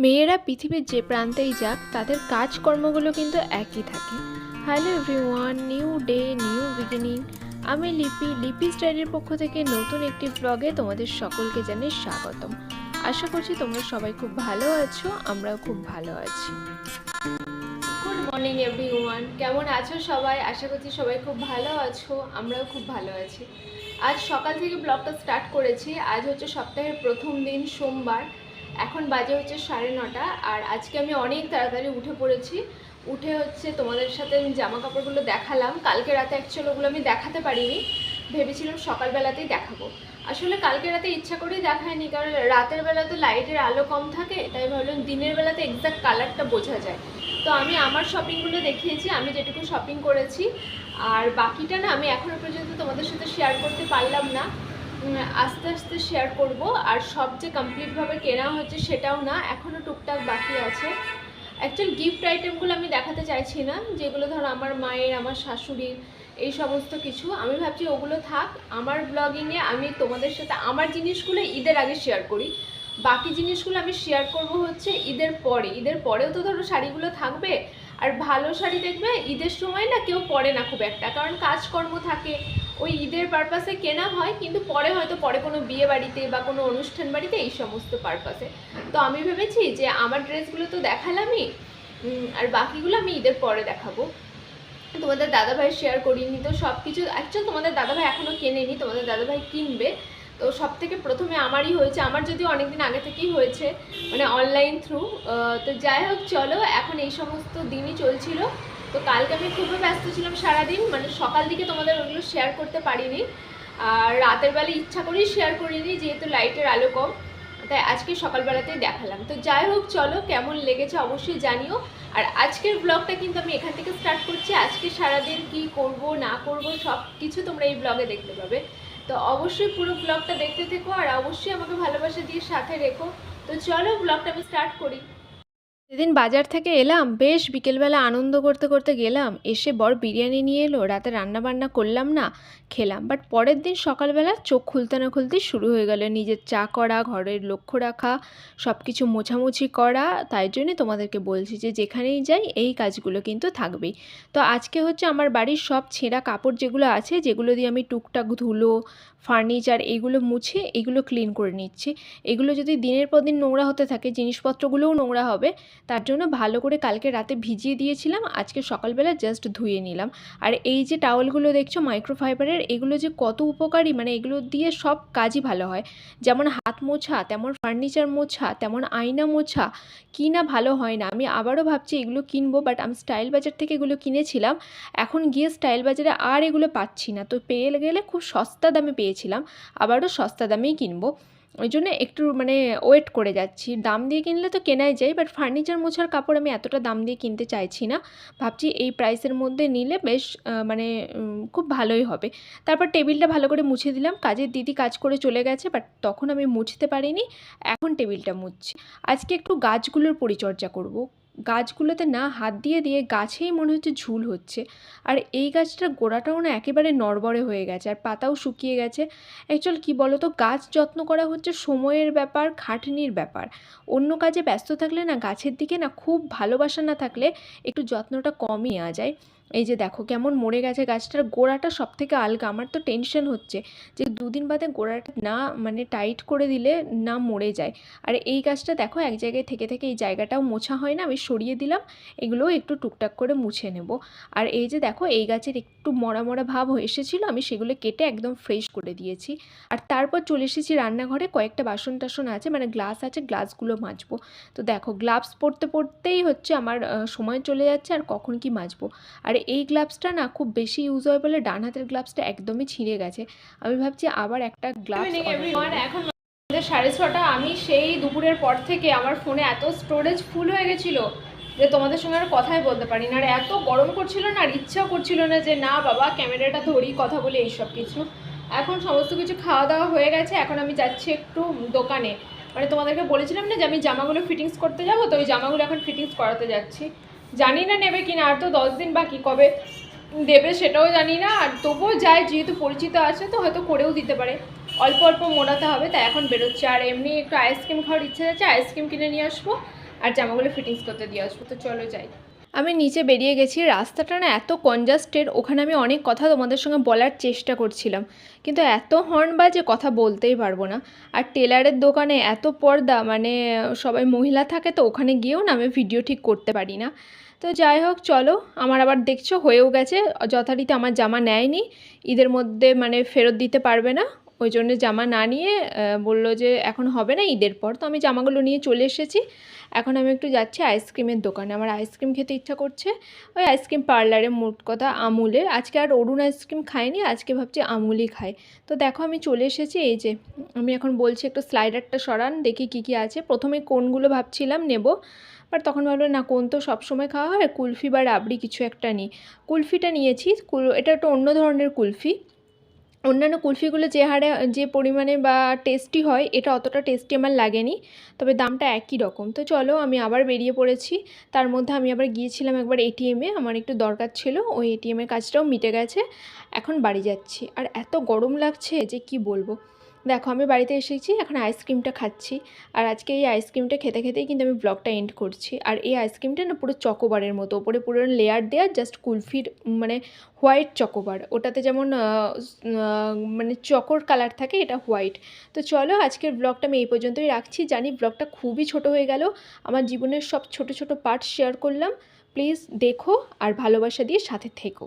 মেয়েরা পৃথিবীর যে প্রান্তেই যাক তাদের কাজকর্মগুলো কিন্তু একই থাকে। Hello everyone, new day new beginning. আমি লিপি স্টাইলের পক্ষ থেকে নতুন একটি ব্লগে তোমাদের সকলকে জানাই স্বাগতম। আশা করছি তোমরা সবাই খুব ভালো আছো, আমরাও খুব ভালো আছি। গুড মর্নিং এভরিওয়ান, কেমন আছো সবাই? আশা করছি সবাই খুব ভালো আছো, আমরাও খুব ভালো আছি। আজ সকাল থেকে ব্লগটা স্টার্ট করেছি। আজ হচ্ছে সপ্তাহের প্রথম দিন, সোমবার। এখন বাজে হচ্ছে 9:30, আর আজকে আমি অনেক তাড়াতাড়ি উঠে পড়েছি। উঠে হচ্ছে তোমাদের সাথে আমি জামা কাপড়গুলো দেখালাম। কালকে রাতে অ্যাকচুয়ালি ওগুলো আমি দেখাতে পারিনি, ভেবেছিলাম সকালবেলাতেই দেখাবো। আসলে কালকে রাতে ইচ্ছা করেই দেখায়নি, কারণ রাতের বেলা তো লাইটের আলো কম থাকে, তাই ভাবলাম দিনের বেলাতে এক্স্যাক্ট কালারটা বোঝা যায়। তো আমি আমার শপিংগুলো দেখিয়েছি, আমি যেটুকু শপিং করেছি। আর বাকিটা না আমি এখনও পর্যন্ত তোমাদের সাথে শেয়ার করতে পারলাম না, আস্তে আস্তে শেয়ার করব। আর সব যে কমপ্লিটভাবে কেনা হচ্ছে সেটাও না, এখনও টুকটাক বাকি আছে। অ্যাকচুয়াল গিফট আইটেমগুলো আমি দেখাতে চাইছি না, যেগুলো ধরো আমার মায়ের, আমার শাশুড়ির, এই সমস্ত কিছু। আমি ভাবছি ওগুলো থাক, আমার ব্লগিংয়ে আমি তোমাদের সাথে আমার জিনিসগুলো ঈদের আগে শেয়ার করি। বাকি জিনিসগুলো আমি শেয়ার করব হচ্ছে ঈদের পরে। ঈদের পরেও তো ধরো শাড়িগুলো থাকবে। আর ভালো শাড়ি দেখবে ঈদের সময় না কেউ পরে না খুব একটা, কারণ কাজকর্ম থাকে। ওই ঈদের পারপাসে কেনা হয়, কিন্তু পরে হয়তো পরে কোনো বিয়ে বাড়িতে বা কোনো অনুষ্ঠান বাড়িতে, এই সমস্ত পারপাসে। তো আমি ভেবেছি যে আমার ড্রেসগুলো তো দেখালামই, আর বাকিগুলো আমি ঈদের পরে দেখাবো। তোমাদের দাদাভাই শেয়ার করিনি তো সব কিছু। অ্যাকচুয়ালি তোমাদের দাদাভাই এখনও কেনেনি, তোমাদের দাদাভাই কিনবে। তো সব থেকে প্রথমে আমারই হয়েছে, আমার যদিও অনেকদিন আগে থেকেই হয়েছে, মানে অনলাইন থ্রু। তো যাই হোক, চলো, এখন এই সমস্ত দিনই চলছিল। তো কালকে আমি খুবই ব্যস্ত ছিলাম সারাদিন, মানে সকাল দিকে তোমাদের ওগুলো শেয়ার করতে পারিনি, আর রাতের বেলা ইচ্ছা করেই শেয়ার করিনি যেহেতু লাইটের আলো কম, তাই আজকে সকালবেলাতেই দেখালাম। তো যাই হোক, চলো, কেমন লেগেছে অবশ্যই জানিও। আর আজকের ব্লগটা কিন্তু আমি এখান থেকে স্টার্ট করছি। আজকে সারাদিন কি করব না করব সব কিছু তোমরা এই ব্লগে দেখতে পাবে। তো অবশ্যই পুরো ব্লগটা দেখতে থেকো, আর অবশ্যই আমাকে ভালোবাসা দিয়ে সাথে রেখো। তো চলো, ব্লগটা আমি স্টার্ট করি। সেদিন বাজার থেকে এলাম, বেশ বিকেলবেলা আনন্দ করতে করতে গেলাম, এসে বর বিরিয়ানি নিয়ে এলো, রাতে রান্না বান্না করলাম না, খেলাম। বাট পরের দিন সকালবেলা চোখ খুলতে না খুলতেই শুরু হয়ে গেল নিজের চা করা, ঘরের লক্ষ্য রাখা, সব কিছু মোছামুছি করা। তাই জন্যই তোমাদেরকে বলছি যে যেখানেই যাই এই কাজগুলো কিন্তু থাকবেই। তো আজকে হচ্ছে আমার বাড়ির সব ছেঁড়া কাপড় যেগুলো আছে, যেগুলো দিয়ে আমি টুকটাক ধুলো, ফার্নিচার এইগুলো মুছে এগুলো ক্লিন করে নিচ্ছি। এগুলো যদি দিনের পর দিন নোংরা হতে থাকে, জিনিসপত্রগুলোও নোংরা হবে। তার জন্য ভালো করে কালকে রাতে ভিজিয়ে দিয়েছিলাম, আজকে সকালবেলা জাস্ট ধুয়ে নিলাম। আর এই যে টাওয়ালগুলো দেখছো মাইক্রোফাইবারের, এগুলো যে কত উপকারী, মানে এগুলো দিয়ে সব কাজই ভালো হয়। যেমন হাত মোছা, তেমন ফার্নিচার মোছা, তেমন আয়না মোছা, কি না ভালো হয় না। আমি আবারও ভাবছি এগুলো কিনবো, বাট আমি স্টাইল বাজার থেকে এগুলো কিনেছিলাম, এখন গিয়ে স্টাইল বাজারে আর এগুলো পাচ্ছি না। তো পেয়ে গেলে খুব সস্তা দামে পেয়েছিলাম, আবারও সস্তা দামেই কিনবো। ওই জন্য একটু মানে ওয়েট করে যাচ্ছি। দাম দিয়ে কিনলে তো কেনাই যায়, বাট ফার্নিচার মোছার কাপড় আমি এতটা দাম দিয়ে কিনতে চাইছি না। ভাবছি এই প্রাইসের মধ্যে নিলে বেশ মানে খুব ভালোই হবে। তারপর টেবিলটা ভালো করে মুছে দিলাম। কাজের দিদি কাজ করে চলে গেছে, বাট তখন আমি মুছতে পারিনি, এখন টেবিলটা মুছছি। আজকে একটু গাছগুলোর পরিচর্যা করব। গাছগুলোতে না হাত দিয়ে দিয়ে গাছেই মনে হচ্ছে ঝুল হচ্ছে। আর এই গাছটার গোড়াটাও না একেবারে নড়বড়ে হয়ে গেছে, আর পাতাও শুকিয়ে গেছে। অ্যাকচুয়াল কী বলো তো, গাছ যত্ন করা হচ্ছে সময়ের ব্যাপার, খাটনির ব্যাপার। অন্য কাজে ব্যস্ত থাকলে না, গাছের দিকে না খুব ভালোবাসা না থাকলে একটু যত্নটা কমই নেওয়া যায়। এই যে দেখো কেমন মরে গেছে গাছটার গোড়াটা, সব থেকে আলগা। আমার তো টেনশন হচ্ছে যে দুদিন বাদে গোড়াটা না মানে টাইট করে দিলে না মরে যায়। আর এই গাছটা দেখো এক জায়গায় থেকে থেকে এই জায়গাটাও মোছা হয় না, আমি সরিয়ে দিলাম, এগুলোও একটু টুকটাক করে মুছে নেব। আর এই যে দেখো এই গাছের একটু মরা মরা ভাব এসেছিলো, আমি সেগুলো কেটে একদম ফ্রেশ করে দিয়েছি। আর তারপর চলে এসেছি রান্নাঘরে, কয়েকটা বাসন টাসন আছে, মানে গ্লাস আছে, গ্লাসগুলো মাজবো। তো দেখো গ্লাভস পরতে পরতেই হচ্ছে আমার সময় চলে যাচ্ছে, আর কখন কি মাজবো। আর এই গ্লাভসটা না খুব বেশি ইউজ হয় বলে ডান হাতের গ্লাভসটা একদমই ছিঁড়ে গেছে। আমি ভাবছি আবার একটা গ্লাভস এখন 6:30। আমি সেই দুপুরের পর থেকে আমার ফোনে এত স্টোরেজ ফুল হয়ে গেছিলো যে তোমাদের সঙ্গে আর কথাই বলতে পারি না। আর এত গরম করছিল না, আর ইচ্ছাও করছিল না যে না বাবা ক্যামেরাটা ধরি কথা বলে এইসব কিছু। এখন সমস্ত কিছু খাওয়া দাওয়া হয়ে গেছে, এখন আমি যাচ্ছি একটু দোকানে। মানে তোমাদেরকে বলেছিলাম না যে আমি জামাগুলো ফিটিংস করতে যাবো, তো ওই জামাগুলো এখন ফিটিংস করাতে যাচ্ছি। জানি না নেবে কিনা, আর তো 10 দিন বাকি, কবে দেবে সেটাও জানি না। আর তবুও যায়, যেহেতু পরিচিত আছে তো হয়তো করেও দিতে পারে। অল্প অল্প মোড়াতে হবে, তাই এখন বেরোচ্ছে। আর এমনি একটু আইসক্রিম খাওয়ার ইচ্ছে আছে, আইসক্রিম কিনে নিয়ে আসবো। আর জামাগুলো ফিটিংস করতে দিয়ে আসবো। তো চলো যাই। আমি নিচে বেরিয়ে গেছি। রাস্তাটা না এত কনজাস্টেড, ওখানে আমি অনেক কথা তোমাদের সঙ্গে বলার চেষ্টা করছিলাম, কিন্তু এত হর্ন বাজে কথা বলতেই পারবো না। আর টেলারের দোকানে এত পর্দা, মানে সবাই মহিলা থাকে, তো ওখানে গিয়েও না আমি ভিডিও ঠিক করতে পারি না। তো যাই হোক, চলো। আমার আবার দেখছো হয়েও গেছে, যথারীতি আমার জামা নেয়নি, ঈদের মধ্যে মানে ফেরত দিতে পারবে না, ওই জন্য জামা না নিয়ে বললো যে এখন হবে না, ঈদের পর। তো আমি জামাগুলো নিয়ে চলে এসেছি। এখন আমি একটু যাচ্ছি আইসক্রিমের দোকানে, আমার আইসক্রিম খেতে ইচ্ছা করছে। ওই আইসক্রিম পার্লারে, মোট কথা আমুলের। আজকে আর অরুণ আইসক্রিম খাইনি, আজকে ভাবছি আমুলই খাই। তো দেখো আমি চলে এসেছি। এই যে আমি এখন বলছি একটু স্লাইডারটা সরান, দেখি কী কী আছে। প্রথমে কোনগুলো ভাবছিলাম নেব, বাট তখন ভাবলো না, কোন তো সবসময় খাওয়া হয়, কুলফি বা রাবড়ি কিছু একটা নিই। কুলফিটা নিয়েছি। এটা একটা অন্য ধরনের কুলফি। অন্যান্য কুলফিগুলো যে হারে যে পরিমাণে বা টেস্টি হয়, এটা অতটা টেস্টি আমার লাগেনি, তবে দামটা একই রকম। তো চলো, আমি আবার বেরিয়ে পড়েছি। তার মধ্যে আমি আবার গিয়েছিলাম একবার এটিএমে, আমার একটু দরকার ছিল, ওই এটিএমের কাজটাও মিটে গেছে। এখন বাড়ি যাচ্ছি, আর এত গরম লাগছে যে কি বলবো। দেখো আমি বাড়িতে এসেছি, এখন আইসক্রিমটা খাচ্ছি। আর আজকে এই আইসক্রিমটা খেতে খেতেই কিন্তু আমি ব্লগটা এন্ড করছি। আর এই আইসক্রিমটা না পুরো চকোবারের মতো, ওপরে পুরো লেয়ার দেওয়া, জাস্ট কুলফির মানে হোয়াইট চকোবার, ওটাতে যেমন মানে চকোর কালার থাকে, এটা হোয়াইট। তো চলো, আজকের ব্লগটা আমি এই পর্যন্তই রাখছি। জানি ব্লগটা খুবই ছোট হয়ে গেল, আমার জীবনের সব ছোট ছোট পার্ট শেয়ার করলাম। প্লিজ দেখো আর ভালোবাসা দিয়ে সাথে থেকো।